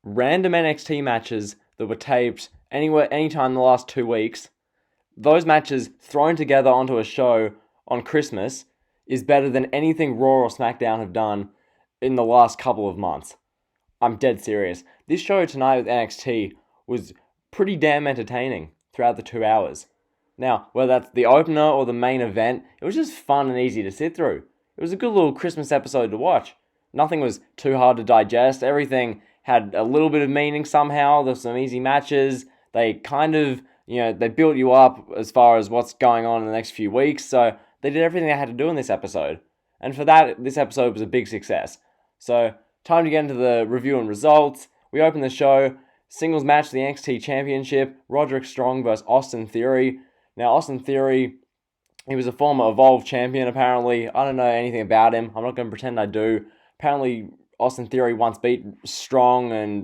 random NXT matches that were taped anytime in the last 2 weeks, those matches thrown together onto a show on Christmas is better than anything Raw or SmackDown have done in the last couple of months. I'm dead serious. This show tonight with NXT was pretty damn entertaining throughout the 2 hours. Now, whether that's the opener or the main event, it was just fun and easy to sit through. It was a good little Christmas episode to watch. Nothing was too hard to digest. Everything had a little bit of meaning somehow. There's some easy matches. They kind of, they built you up as far as what's going on in the next few weeks. So they did everything they had to do in this episode. And for that, this episode was a big success. So, time to get into the review and results. We open the show, singles match for the NXT Championship, Roderick Strong versus Austin Theory. Now, Austin Theory, he was a former Evolve champion, apparently. I don't know anything about him. I'm not going to pretend I do. Apparently, Austin Theory once beat Strong and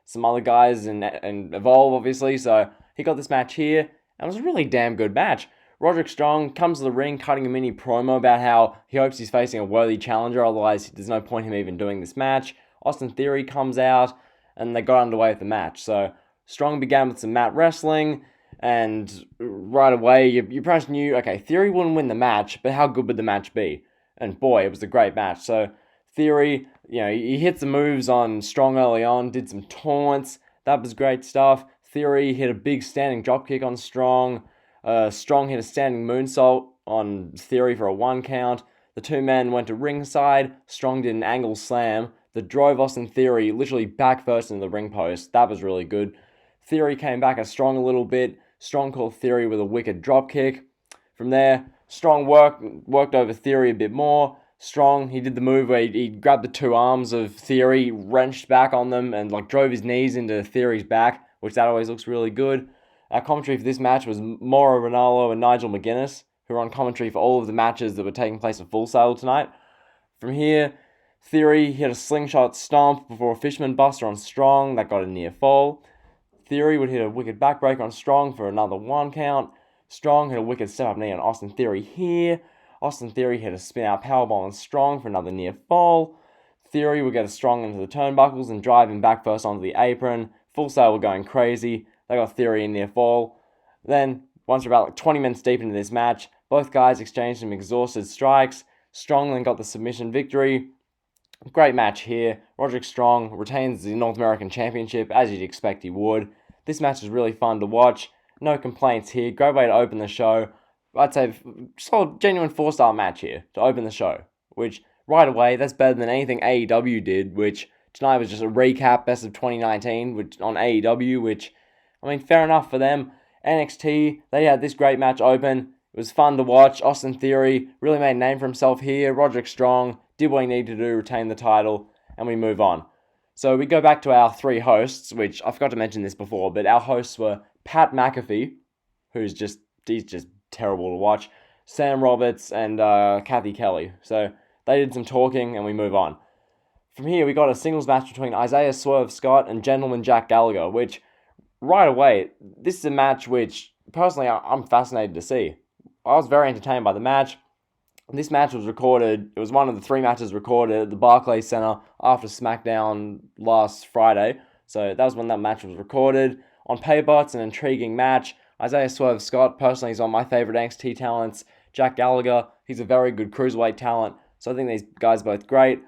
some other guys in Evolve, obviously. So, he got this match here, and it was a really damn good match. Roderick Strong comes to the ring cutting a mini promo about how he hopes he's facing a worthy challenger, otherwise there's no point him even doing this match. Austin Theory comes out, and they got underway with the match. So, Strong began with some mat wrestling, and right away, you pretty much knew, okay, Theory wouldn't win the match, but how good would the match be? And boy, it was a great match. So, Theory, he hit some moves on Strong early on, did some taunts, that was great stuff. Theory hit a big standing dropkick on Strong. Strong hit a standing moonsault on Theory for a 1 count. The two men went to ringside. Strong did an angle slam that drove Austin Theory literally back first into the ring post. That was really good. Theory came back at Strong a little bit. Strong caught Theory with a wicked dropkick. From there, Strong worked over Theory a bit more. Strong, he did the move where he grabbed the two arms of Theory, wrenched back on them, and drove his knees into Theory's back, which that always looks really good. Our commentary for this match was Mauro Ranallo and Nigel McGuinness, who were on commentary for all of the matches that were taking place at Full Sail tonight. From here, Theory hit a slingshot stomp before a Fisherman Buster on Strong. That got a near fall. Theory would hit a wicked backbreaker on Strong for another 1 count. Strong hit a wicked step-up knee on Austin Theory here. Austin Theory hit a spin-out powerbomb on Strong for another near fall. Theory would get a Strong into the turnbuckles and drive him back first onto the apron. Full Sail were going crazy. They got Theory in near fall. Then, once we're about 20 minutes deep into this match, both guys exchanged some exhausted strikes. Strong then got the submission victory. Great match here. Roderick Strong retains the North American Championship, as you'd expect he would. This match is really fun to watch. No complaints here. Great way to open the show. I'd say solid, genuine 4-star match here to open the show. Which, right away, that's better than anything AEW did, which tonight was just a recap, best of 2019, which on AEW, which, fair enough for them. NXT, they had this great match open. It was fun to watch. Austin Theory really made a name for himself here. Roderick Strong did what he needed to do, retain the title, and we move on. So we go back to our 3 hosts, which I forgot to mention this before, but our hosts were Pat McAfee, he's just terrible to watch, Sam Roberts, and Kathy Kelly. So they did some talking, and we move on. From here, we got a singles match between Isaiah Swerve Scott and Gentleman Jack Gallagher, which, right away, this is a match which, personally, I'm fascinated to see. I was very entertained by the match. This match was recorded, it was one of the 3 matches recorded at the Barclays Center after SmackDown last Friday. So that was when that match was recorded. On paper, it's an intriguing match. Isaiah Swerve Scott, personally, is one of my favorite NXT talents. Jack Gallagher, he's a very good cruiserweight talent. So I think these guys are both great.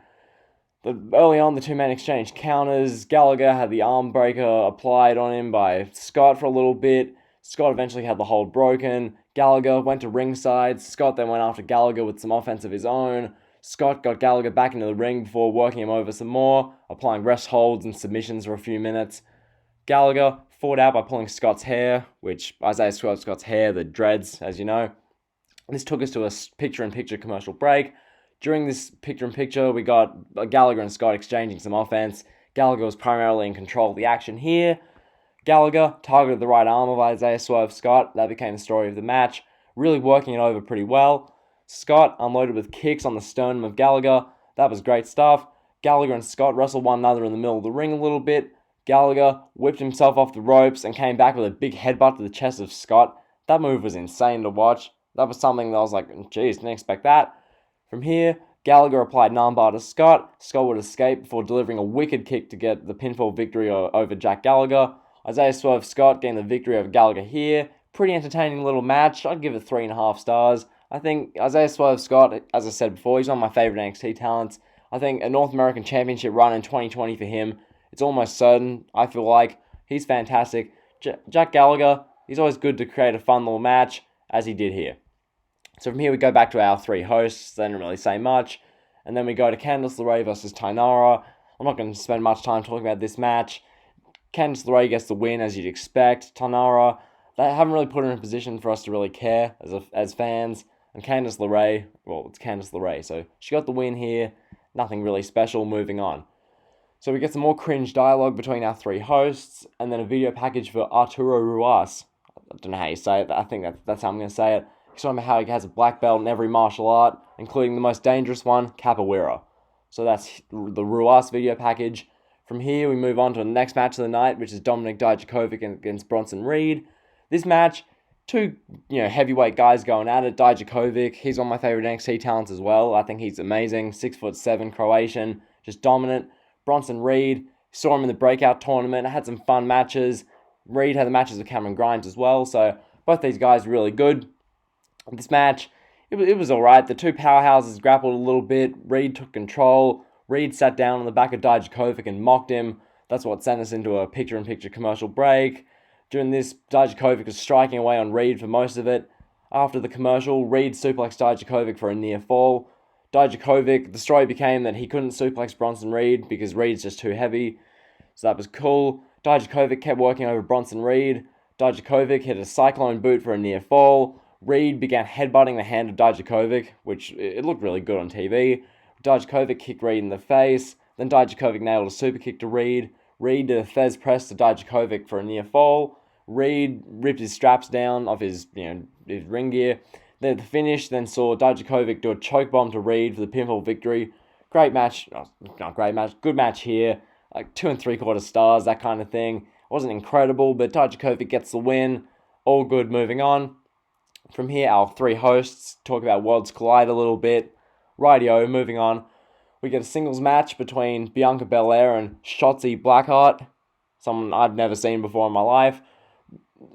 Early on, the 2 men exchanged counters. Gallagher had the arm breaker applied on him by Scott for a little bit. Scott eventually had the hold broken. Gallagher went to ringside. Scott then went after Gallagher with some offense of his own. Scott got Gallagher back into the ring before working him over some more, applying rest holds and submissions for a few minutes. Gallagher fought out by pulling Scott's hair, which Isaiah Swerve Scott's hair, the dreads, as you know. This took us to a picture-in-picture commercial break. During this picture-in-picture, we got Gallagher and Scott exchanging some offense. Gallagher was primarily in control of the action here. Gallagher targeted the right arm of Isaiah Swerve Scott. That became the story of the match, really working it over pretty well. Scott unloaded with kicks on the sternum of Gallagher. That was great stuff. Gallagher and Scott wrestled one another in the middle of the ring a little bit. Gallagher whipped himself off the ropes and came back with a big headbutt to the chest of Scott. That move was insane to watch. That was something that I was like, geez, didn't expect that. From here, Gallagher applied an armbar to Scott. Scott would escape before delivering a wicked kick to get the pinfall victory over Jack Gallagher. Isaiah Swerve Scott getting the victory over Gallagher here. Pretty entertaining little match. I'd give it 3.5 stars. I think Isaiah Swerve Scott, as I said before, he's one of my favourite NXT talents. I think a North American Championship run in 2020 for him, it's almost certain. I feel like he's fantastic. Jack Gallagher, he's always good to create a fun little match, as he did here. So from here we go back to our three hosts. They didn't really say much. And then we go to Candice LeRae versus Tainara. I'm not going to spend much time talking about this match. Candice LeRae gets the win, as you'd expect. Tainara, they haven't really put her in a position for us to really care as fans. And Candice LeRae, well, it's Candice LeRae, so she got the win here. Nothing really special, moving on. So we get some more cringe dialogue between our three hosts, and then a video package for Arturo Ruas. I don't know how you say it, but I think that's how I'm going to say it. He's talking about how he has a black belt in every martial art, including the most dangerous one, Capoeira. So that's the Ruas video package. From here, we move on to the next match of the night, which is Dominik Dijakovic against Bronson Reed. This match, two heavyweight guys going at it. Dijakovic, he's one of my favorite NXT talents as well. I think he's amazing. 6'7", Croatian, just dominant. Bronson Reed, saw him in the breakout tournament, had some fun matches. Reed had the matches with Cameron Grimes as well, so both these guys are really good. This match, it was alright. The two powerhouses grappled a little bit. Reed took control. Reed sat down on the back of Dijakovic and mocked him. That's what sent us into a picture-in-picture commercial break. During this, Dijakovic was striking away on Reed for most of it. After the commercial, Reed suplexed Dijakovic for a near fall. Dijakovic, the story became that he couldn't suplex Bronson Reed because Reed's just too heavy. So that was cool. Dijakovic kept working over Bronson Reed. Dijakovic hit a cyclone boot for a near fall. Reed began headbutting the hand of Dijakovic, which it looked really good on TV. Dijakovic kicked Reed in the face. Then Dijakovic nailed a super kick to Reed. Reed did a Fez press to Dijakovic for a near fall. Reed ripped his straps down off his ring gear. Then at the finish, then saw Dijakovic do a choke bomb to Reed for the pinfall victory. Great match. Not great match. Good match here. Like 2 3/4 stars, that kind of thing. Wasn't incredible, but Dijakovic gets the win. All good, moving on. From here, our three hosts talk about Worlds Collide a little bit. Rightio, moving on. We get a singles match between Bianca Belair and Shotzi Blackheart. Someone I've never seen before in my life.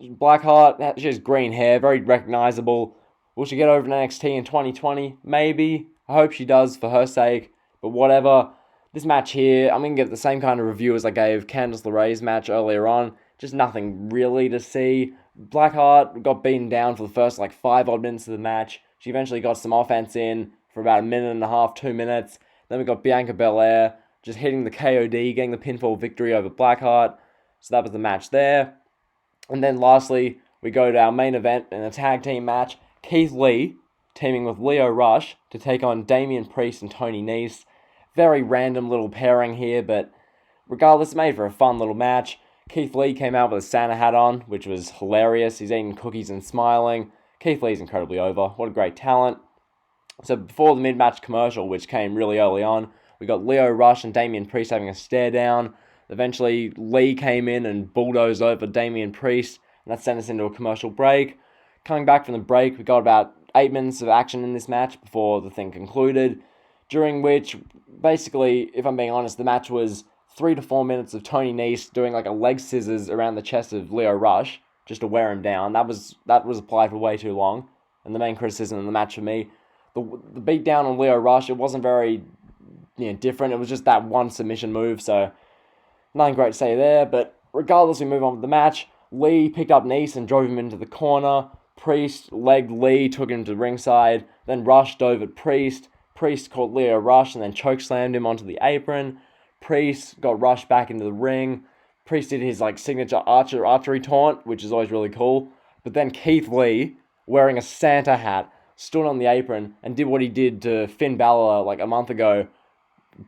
Blackheart, she has green hair, very recognizable. Will she get over to NXT in 2020? Maybe. I hope she does for her sake. But whatever. This match here, I'm going to give the same kind of review as I gave Candice LeRae's match earlier on. Just nothing really to see. Blackheart got beaten down for the first 5 odd minutes of the match. She eventually got some offense in for about a minute and a half, 2 minutes. Then we got Bianca Belair just hitting the KOD, getting the pinfall victory over Blackheart. So that was the match there. And then lastly, we go to our main event in a tag team match. Keith Lee teaming with Lio Rush to take on Damian Priest and Tony Nese. Very random little pairing here, but regardless, it made for a fun little match. Keith Lee came out with a Santa hat on, which was hilarious. He's eating cookies and smiling. Keith Lee's incredibly over. What a great talent. So before the mid-match commercial, which came really early on, we got Lio Rush and Damian Priest having a stare down. Eventually, Lee came in and bulldozed over Damian Priest, and that sent us into a commercial break. Coming back from the break, we got about 8 minutes of action in this match before the thing concluded, during which, basically, if I'm being honest, the match was 3 to 4 minutes of Tony Nese doing a leg scissors around the chest of Lio Rush, just to wear him down. That was applied for way too long, and the main criticism of the match for me, the beat down on Lio Rush, it wasn't very different. It was just that one submission move, so nothing great to say there. But regardless, we move on with the match. Lee picked up Nese and drove him into the corner. Priest legged Lee, took him to ringside. Then Rush dove at Priest. Priest caught Lio Rush and then chokeslammed him onto the apron. Priest got Rush back into the ring. Priest did his signature archery taunt, which is always really cool. But then Keith Lee, wearing a Santa hat, stood on the apron and did what he did to Finn Balor a month ago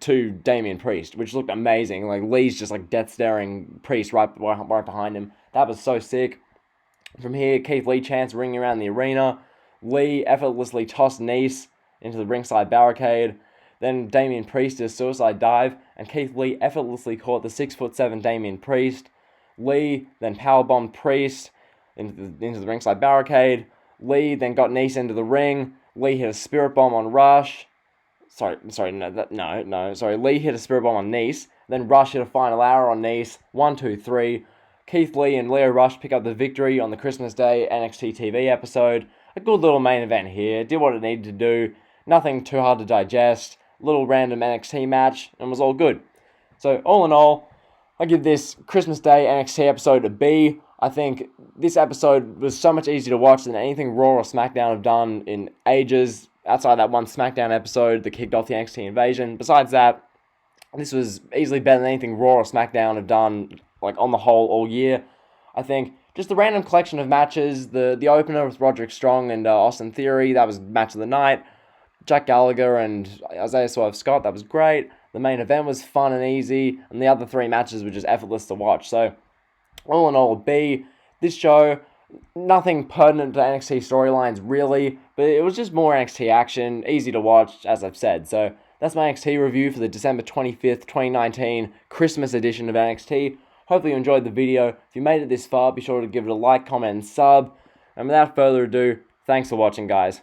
to Damian Priest, which looked amazing. Lee's just death staring Priest right behind him. That was so sick. From here, Keith Lee chants ringing around the arena. Lee effortlessly tossed Nese into the ringside barricade. Then Damian Priest did a suicide dive, and Keith Lee effortlessly caught the 6'7" Damian Priest. Lee then powerbombed Priest into the ringside barricade. Lee then got Nese into the ring. Lee hit a spirit bomb on Rush. Lee hit a spirit bomb on Nice. Then Rush hit a final hour on Nice. 1, 2, 3. Keith Lee and Lio Rush pick up the victory on the Christmas Day NXT TV episode. A good little main event here. Did what it needed to do. Nothing too hard to digest. Little random NXT match, and was all good. So all in all, I give this Christmas Day NXT episode a B. I think this episode was so much easier to watch than anything Raw or SmackDown have done in ages, outside that one SmackDown episode that kicked off the NXT invasion. Besides that, this was easily better than anything Raw or SmackDown have done, like, on the whole all year. I think just the random collection of matches, the opener with Roderick Strong and Austin Theory, that was match of the night. Jack Gallagher and Isaiah Swerve Scott, that was great. The main event was fun and easy, and the other 3 matches were just effortless to watch. So, all in all, B. This show, nothing pertinent to NXT storylines, really, but it was just more NXT action, easy to watch, as I've said. So, that's my NXT review for the December 25th, 2019 Christmas edition of NXT. Hopefully you enjoyed the video. If you made it this far, be sure to give it a like, comment, and sub. And without further ado, thanks for watching, guys.